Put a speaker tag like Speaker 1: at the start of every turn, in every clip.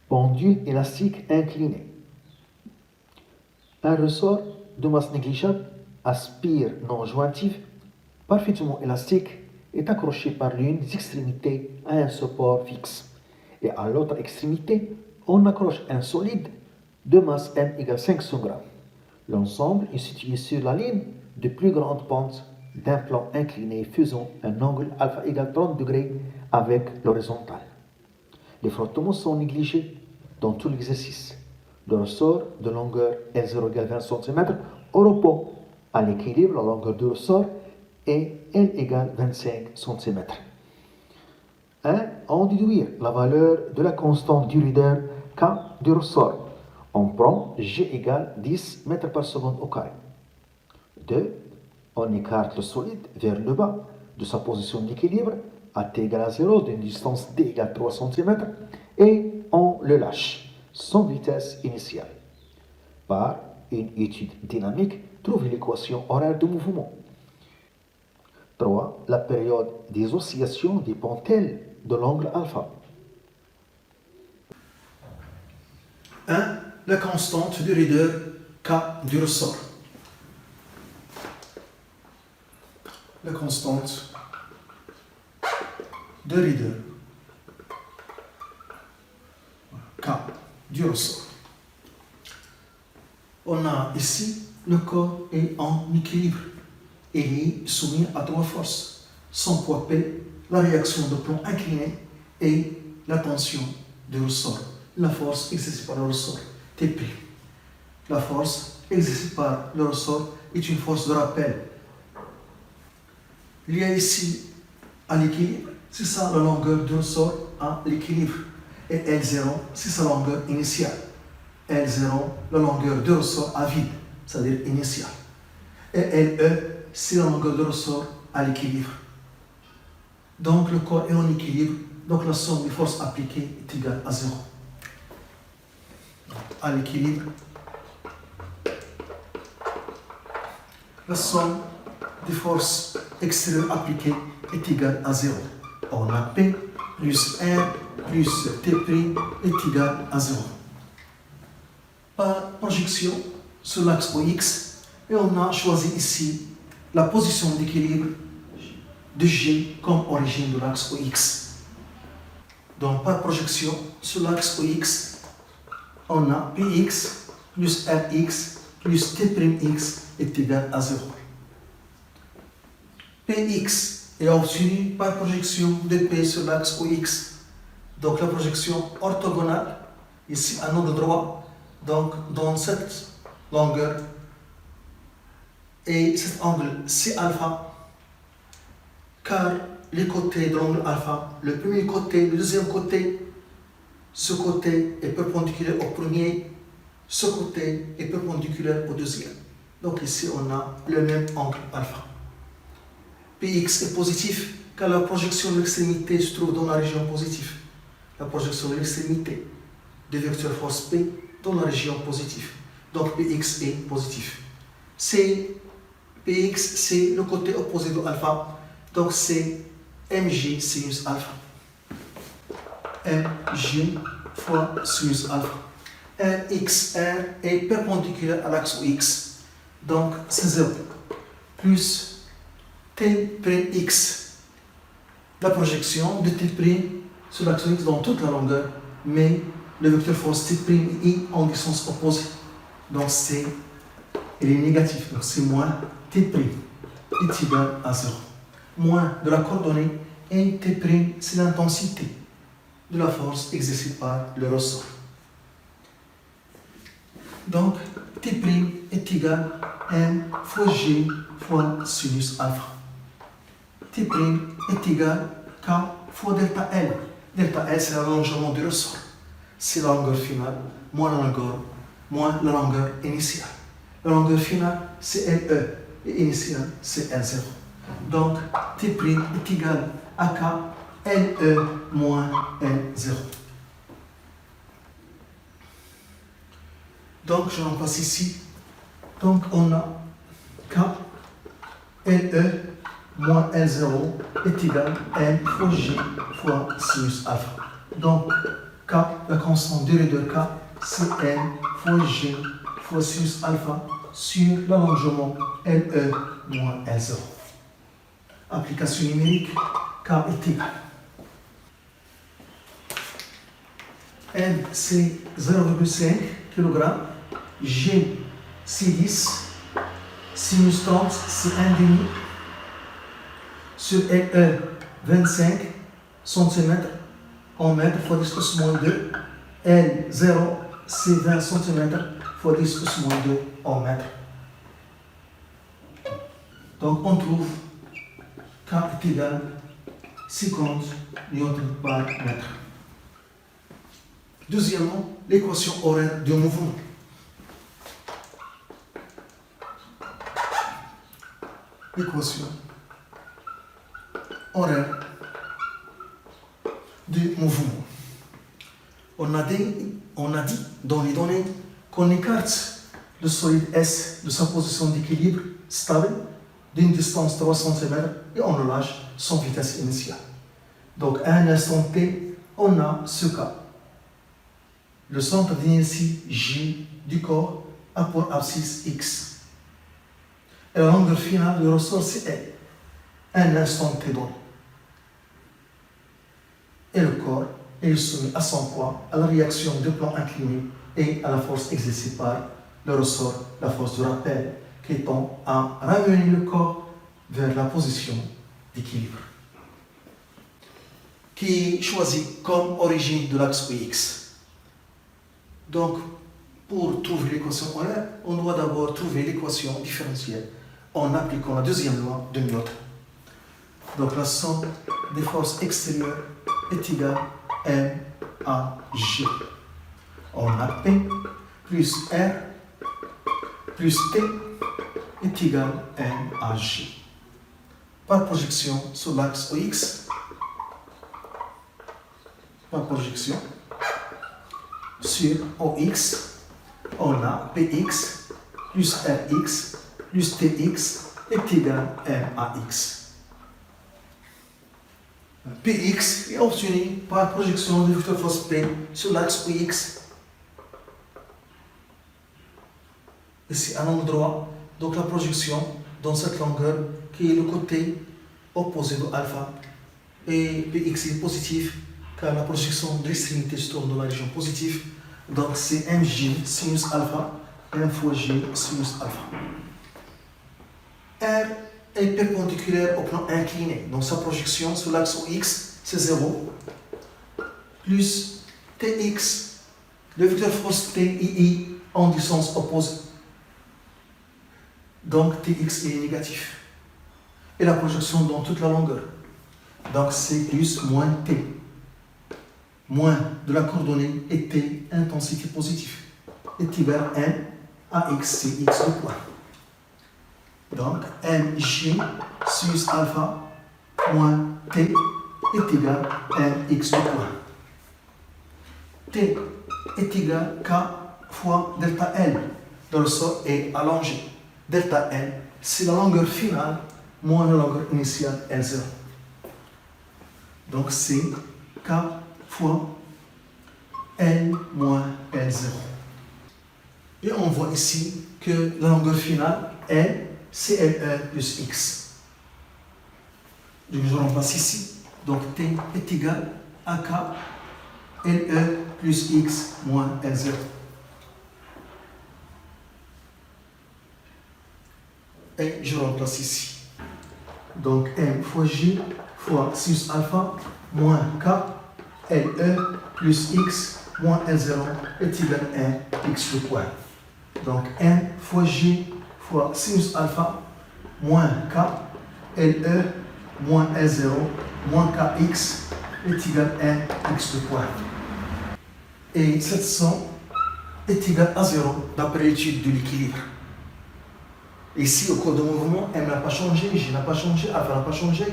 Speaker 1: Pendule élastique incliné. Un ressort de masse négligeable, aspire non jointif, parfaitement élastique, est accroché par l'une des extrémités à un support fixe. Et à l'autre extrémité, on accroche un solide de masse M égale 500 grammes. L'ensemble est situé sur la ligne de plus grande pente d'un plan incliné faisant un angle alpha égale 30 degrés avec l'horizontale. Les frottements sont négligés dans tout l'exercice. Le ressort de longueur L0 égale 20 cm au repos. À l'équilibre, la longueur du ressort est L égale 25 cm. 1. En déduire la valeur de la constante du leader K du ressort. On prend G égale 10 mètres par seconde au carré. 2. On écarte le solide vers le bas de sa position d'équilibre à t égale à 0 d'une distance d égale 3 cm et on le lâche sans vitesse initiale. Par une étude dynamique, trouver l'équation horaire de mouvement. 3. La période des oscillations dépend-elle de l'angle alpha?
Speaker 2: 1. La constante du leader K du ressort. La constante de leader K du ressort. On a ici le corps est en équilibre. Il est soumis à 3 forces. Son poids P, la réaction de plan incliné et la tension du ressort. La force exercée par le ressort, TP. La force exercée par le ressort est une force de rappel. Il y a ici à l'équilibre, c'est ça la longueur du ressort à l'équilibre. Et L0, c'est sa longueur initiale. L0, la longueur du ressort à vide, c'est-à-dire initiale. Et LE, c'est la longueur du ressort à l'équilibre. Donc le corps est en équilibre, donc la somme des forces appliquées est égale à 0. À l'équilibre, la somme des forces extérieures appliquées est égale à 0. On a P plus R plus T' est égal à 0. Par projection sur l'axe OX, et on a choisi ici la position d'équilibre de G comme origine de l'axe OX. Donc par projection sur l'axe OX, on a Px plus Rx plus T'x est égal à 0. Px est obtenu par projection de P sur l'axe OX. Donc la projection orthogonale, ici à angle droit, donc dans cette longueur, et cet angle c'est alpha, car les côtés de l'angle alpha, le premier côté, le deuxième côté, ce côté est perpendiculaire au premier, ce côté est perpendiculaire au deuxième. Donc ici on a le même angle alpha. Px est positif car la projection de l'extrémité se trouve dans la région positive. La projection de l'extrémité du vecteur force P dans la région positive. Donc Px est positif. Px c'est le côté opposé de alpha. Donc c'est mg sinus alpha. mg fois sinus alpha. Rxr est perpendiculaire à l'axe OX. Donc c'est 0. Plus T'x. La projection de T' sur l'axe OX dans toute la longueur, mais le vecteur force T' est en distance opposée. Donc il est négatif, donc c'est moins T' est égal à 0. Moins de la coordonnée et T', c'est l'intensité de la force exercée par le ressort. Donc T' est égal à M fois G fois sinus alpha. T' est égal à K fois delta L. Delta L, c'est l'allongement du ressort. C'est la longueur finale moins la longueur initiale. La longueur finale, c'est LE et initiale, c'est L0. Donc, T' est égal à K LE moins L0. Donc, je remplace ici. Donc, on a K LE moins L0 est égal à M fois G fois sinus alpha. Donc, K la constante durée de K, c'est N fois G fois sinus alpha sur l'allongement LE moins L0. Application numérique, K est égal. N c'est 0,5 kg, G c'est 10, sinus 30 c'est 1,5 sur LE 25 cm en mètres fois 10 pouces moins 2, L0 c'est 20 cm fois 10 pouces moins 2 en mètres. Donc on trouve K est égal à 50 newtons par mètre. Deuxièmement, l'équation horaire du mouvement. L'équation horaire du mouvement. On a dit dans les données qu'on écarte le solide S de sa position d'équilibre stable d'une distance de 3 cm et on le lâche sans vitesse initiale. Donc à un instant T, on a ce cas. Le centre d'inertie J du corps a pour abscisse X. Et la longueur finale du ressort c'est L. Un instant T donné. Et le corps est soumis à son poids, à la réaction du plan incliné et à la force exercée par le ressort, la force de rappel, qui tend à ramener le corps vers la position d'équilibre, qui est choisie comme origine de l'axe OX. Donc, pour trouver l'équation horaire, on doit d'abord trouver l'équation différentielle en appliquant la deuxième loi de Newton. Donc, la somme des forces extérieures est égale à M à G. On a P plus R plus T est égal à M à G. Par projection sur l'axe OX, par projection sur OX, on a Px plus Rx plus Tx est égal à M à X. Px est obtenu par projection du vecteur force P sur l'axe OX. Ici, à l'angle droit, donc la projection dans cette longueur qui est le côté opposé de alpha. Et Px est positif car la projection de l'extrémité se tourne dans la région positive. Donc c'est mg sinus alpha, 1 fois g sinus alpha. R est perpendiculaire au plan incliné, donc sa projection sur l'axe OX c'est 0, plus Tx, le vecteur force Tii en du sens opposé. Donc Tx est négatif. Et la projection dans toute la longueur. Donc c'est plus moins T. Moins de la coordonnée et T, intensité positive, est égal à N à X, c'est X le point. Donc mg sinus alpha moins T est égal à Nx le point. T est égal à K fois delta L. Le ressort est allongé. Delta L, c'est la longueur finale moins la longueur initiale L0. Donc c'est K fois L moins L0. Et on voit ici que la longueur finale, L, c'est LE plus X. Donc je remplace ici. Donc T est égal à K LE plus X moins L0. Et je remplace ici. Donc M fois J fois sinus alpha moins K LE plus X moins L0 est égal à X le point. Donc M fois J fois sinus alpha moins K LE moins L0 moins KX est égal à X le point. Et cette somme est égale à 0 d'après l'étude de l'équilibre. Ici, au cours du mouvement, M n'a pas changé, J n'a pas changé, alpha n'a pas changé,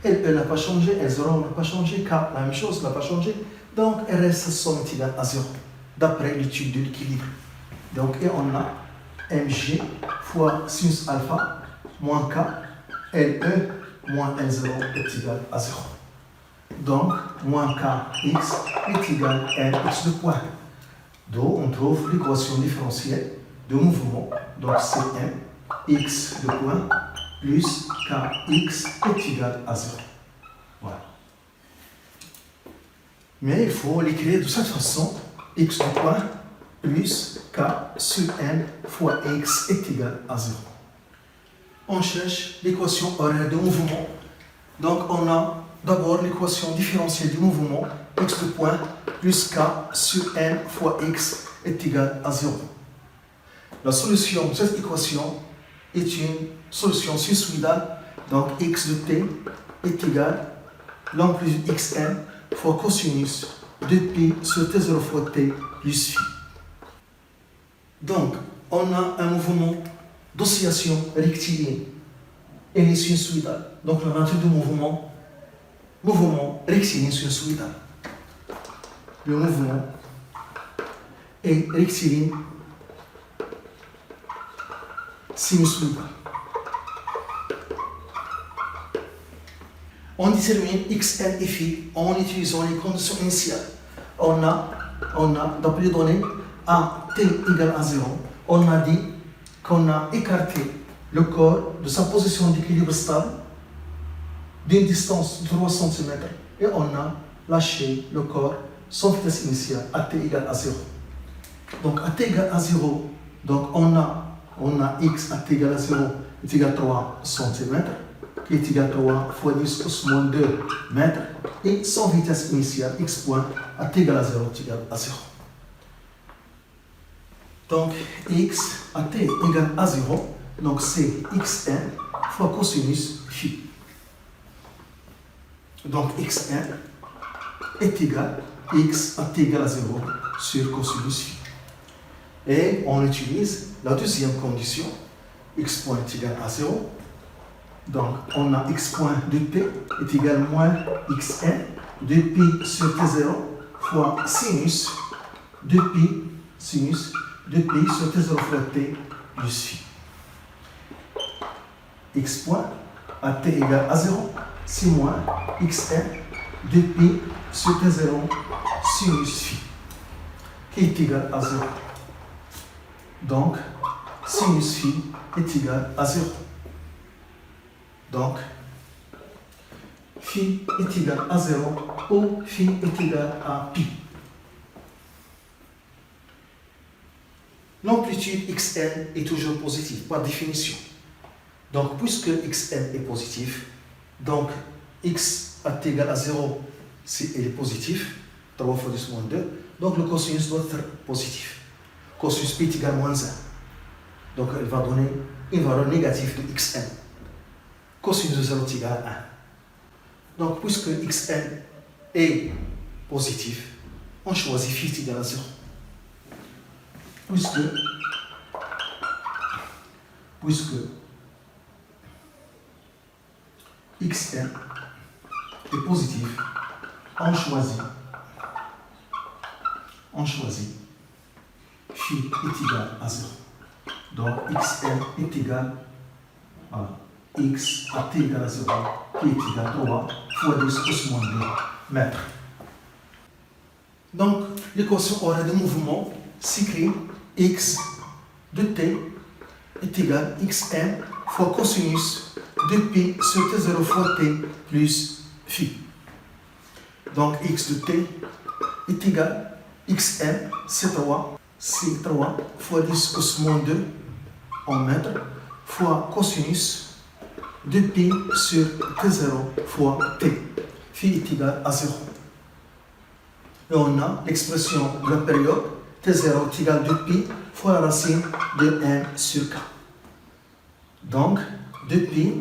Speaker 2: LE n'a pas changé, L0 n'a pas changé, K, la même chose, n'a pas changé. Donc, elle reste cette somme est égale à 0, d'après l'étude de l'équilibre. Donc, et on a mg fois sinus alpha moins K, LE moins L0 est égal à 0. Donc, moins kx est égal à mx de point. Donc, on trouve l'équation différentielle de mouvement. Donc, c'est m x de point plus kx est égal à 0. Voilà. Mais il faut l'écrire de cette façon. X de point plus k sur n fois x est égal à 0. On cherche l'équation horaire de mouvement. Donc, on a d'abord l'équation différentielle du mouvement, x de point plus k sur n fois x est égal à 0. La solution de cette équation est une solution sinusoïdale. Donc, x de t est égal à l'amplitude xn fois cosinus de pi sur t0 fois t plus phi. Donc, on a un mouvement d'oscillation rectiligne et les sinusoïdales. Donc, la nature du mouvement rectiligne sinusoïdal. Le mouvement est rectiligne sinusoïdal. On détermine xn et phi en utilisant les conditions initiales. On a d'après les données, à t égale à 0, on a dit qu'on a écarté le corps de sa position d'équilibre stable d'une distance de 3 cm et on a lâché le corps sans vitesse initiale à t égale à 0. Donc à t égale à 0, donc on a x à t égale à 0 est égal à 3 cm qui est égal à 3 fois 10 plus moins 2 mètres et sans vitesse initiale x point à t égale à 0 est égal à 0. Donc x à t égale à 0, donc c'est xn fois cosinus phi. Donc xn est égal à x à t égale à 0 sur cosinus phi. Et on utilise la deuxième condition, x point est égal à 0. Donc on a x point de t est égal à moins xn de pi sur t0 fois sinus de pi sur t0 fois t plus phi. X point à t égale à 0, c'est moins xn de pi sur t0 sinus phi, qui est égal à 0. Donc, sinus phi est égal à 0. Donc, phi est égal à 0 ou phi est égal à pi. L'amplitude xn est toujours positive, par définition. Donc, puisque xn est positif, donc x à t égale à 0, il est positif, 3 fois 10 moins 2, donc le cosinus doit être positif. Cosinus pi est égal à moins 1. Donc, il va donner une valeur négative de xn. Cosinus de 0 est égal à 1. Donc, puisque xn est positif, on choisit phi est égal à 0. Puisque xn est positif, on choisit phi est égal à 0. Donc xn est égal à x à t égale à 0, qui est égal à 3 fois 10 plus moins 2 mètres. Donc l'équation horaire de mouvement s'écrit x de t est égal à xn fois cosinus de pi sur t0 fois t plus phi. Donc x de t est égal à xn, c'est 3 fois 10 plus moins 2 en mètres fois cosinus de pi sur t0 fois t. Phi est égal à 0. Et on a l'expression de la période t0 est égal à 2 pi fois la racine de n sur k. Donc 2 pi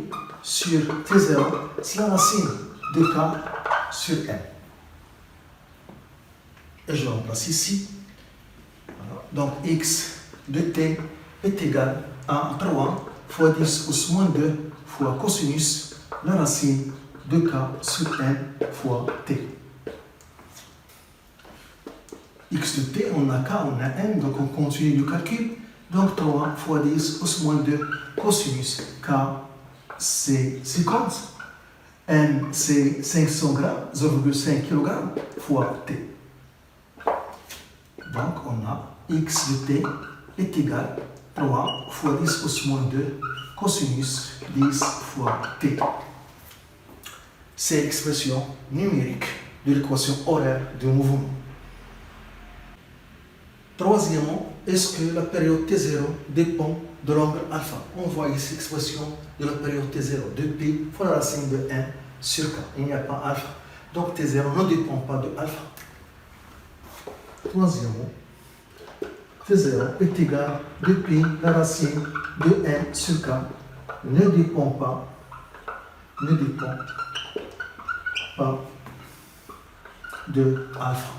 Speaker 2: sur t0, c'est la racine de k sur n. Et je remplace ici. Donc x de t est égal à 3 fois 10 plus moins 2 fois cosinus la racine de k sur n fois t. X de t, on a k, on a n, donc on continue le calcul. Donc 3 fois 10 plus moins 2 cosinus k, c'est 50. M, c'est 500 grammes, 0,5 kg fois T. Donc, on a x de T est égal à 3 fois 10 au moins 2 cosinus 10 fois T. C'est l'expression numérique de l'équation horaire du mouvement. Troisièmement, est-ce que la période T0 dépend de l'angle alpha? On voit ici l'expression de la période T0 de pi fois la racine de 1 sur k. Il n'y a pas alpha. Donc T0 ne dépend pas de alpha. Troisièmement, T0 est égal de pi la racine de 1 sur k ne dépend pas de alpha.